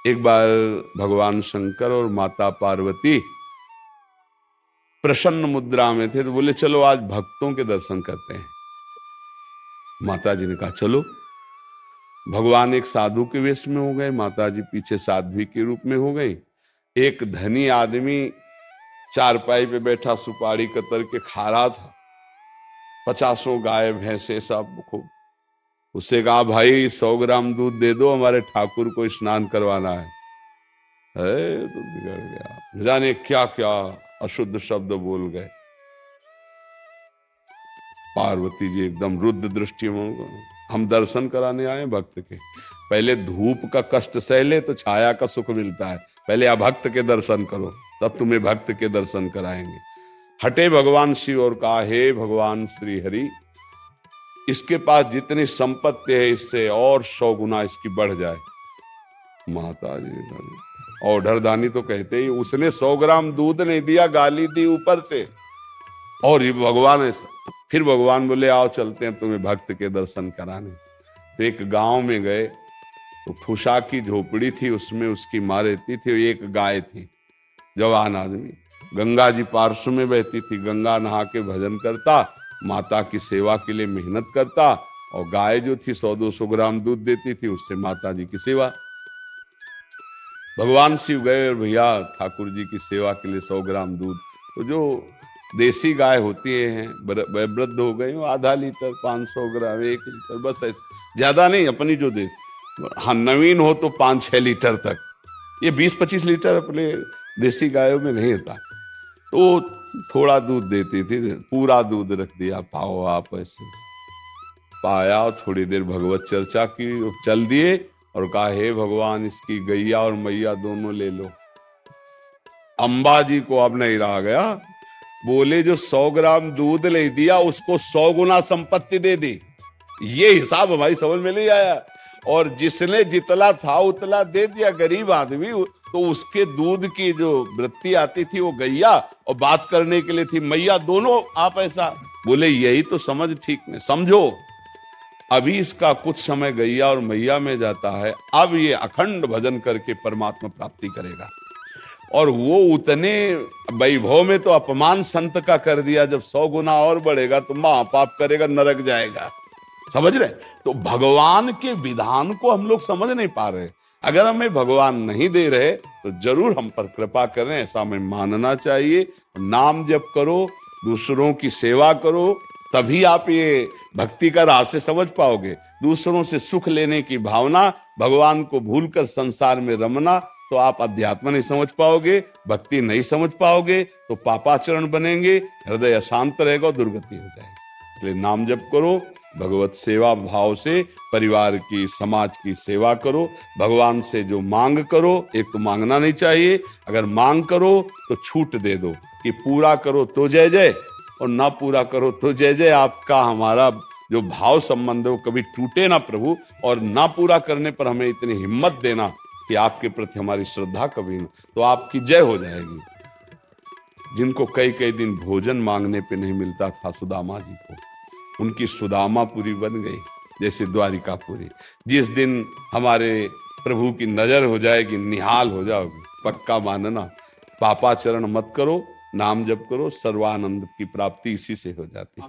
एक बार भगवान शंकर और माता पार्वती प्रसन्न मुद्रा में थे, तो बोले चलो आज भक्तों के दर्शन करते हैं। माता जी ने कहा चलो। भगवान एक साधु के वेश में हो गए, माता जी पीछे साध्वी के रूप में हो गई। एक धनी आदमी चारपाई पे बैठा सुपारी कतर के खा रहा था, 50 गाय भैंसे सब खूब। उससे कहा भाई 100 ग्राम दूध दे दो, हमारे ठाकुर को स्नान करवाना है। तो बिगड़ गया, जाने क्या क्या अशुद्ध शब्द बोल गए। पार्वती जी एकदम रुद्र दृष्टि में, हम दर्शन कराने आए भक्त के, पहले धूप का कष्ट सह ले तो छाया का सुख मिलता है, पहले अभक्त के दर्शन करो तब तुम्हें भक्त के दर्शन कराएंगे। हटे भगवान शिव और कहा हे भगवान श्री हरि, इसके पास जितनी संपत्ति है इससे और 100 गुना इसकी बढ़ जाए। माता जी और ढरदानी तो कहते ही, उसने 100 ग्राम दूध नहीं दिया, गाली दी ऊपर से। और ये भगवान ऐसा, फिर भगवान बोले आओ चलते हैं तुम्हें भक्त के दर्शन कराने। तो एक गांव में गए, तो फूसा की झोपड़ी थी, उसमें उसकी माँ रहती थी, एक गाय थी, जवान आदमी। गंगा जी पार्श्व में बहती थी, गंगा नहा के भजन करता, माता की सेवा के लिए मेहनत करता, और गाय जो थी 100-200 ग्राम दूध देती थी, उससे माता जी की सेवा। भगवान शिव गए और भैया ठाकुर जी की सेवा के लिए 100 ग्राम दूध। तो जो देसी गाय होती हैं वृद्ध हो गई, आधा लीटर, 500 ग्राम, 1 लीटर, बस ऐसे, ज्यादा नहीं। अपनी जो देश, हाँ नवीन हो तो 5-6 लीटर तक, ये 20-25 लीटर अपने देसी गायों में नहीं होता। तो थोड़ा दूध देती थी, पूरा दूध रख दिया, पाओ आप ऐसे। पाया, थोड़ी देर भगवत चर्चा की, चल दिए और कहा हे भगवान इसकी गैया और मैया दोनों ले लो। अंबा जी को अब नहीं रहा गया, बोले जो 100 ग्राम दूध ले दिया उसको 100 गुना संपत्ति दे दी। ये हिसाब भाई समझ में नहीं आया। और जिसने जितला था उतला दे दिया, गरीब आदमी, तो उसके दूध की जो वृत्ति आती थी वो गैया, और बात करने के लिए थी मैया, दोनों आप ऐसा बोले। यही तो समझ ठीक नहीं, समझो अभी इसका कुछ समय गैया और मैया में जाता है, अब ये अखंड भजन करके परमात्मा प्राप्ति करेगा। और वो उतने वैभव में तो अपमान संत का कर दिया, जब 100 गुना और बढ़ेगा तो महापाप करेगा, नरक जाएगा। समझ रहे? तो भगवान के विधान को हम लोग समझ नहीं पा रहे। अगर हमें भगवान नहीं दे रहे तो जरूर हम पर कृपा करें, ऐसा हमें मानना चाहिए। नाम जप करो, दूसरों की सेवा करो, तभी आप ये भक्ति का रास्ते समझ पाओगे। दूसरों से सुख लेने की भावना, भगवान को भूलकर संसार में रमना, तो आप अध्यात्म नहीं समझ पाओगे, भक्ति नहीं समझ पाओगे, तो पापाचरण बनेंगे, हृदय अशांत रहेगा, दुर्गति हो जाएगी। इसलिए नाम जप करो, भगवत सेवा भाव से परिवार की, समाज की सेवा करो। भगवान से जो मांग करो, एक तो मांगना नहीं चाहिए, अगर मांग करो तो छूट दे दो कि पूरा करो तो जय जय, और ना पूरा करो तो जय जय। आपका हमारा जो भाव संबंध है वो कभी टूटे ना प्रभु, और ना पूरा करने पर हमें इतनी हिम्मत देना कि आपके प्रति हमारी श्रद्धा कभी ना, तो आपकी जय हो जाएगी। जिनको कई कई दिन भोजन मांगने पे नहीं मिलता था सुदामा जी को, उनकी सुदामापुरी बन गई जैसे द्वारिकापुरी। जिस दिन हमारे प्रभु की नजर हो जाएगी, निहाल हो जाओगे, पक्का मानना, पापाचरण मत करो, नाम जप करो, सर्वानंद की प्राप्ति इसी से हो जाती है।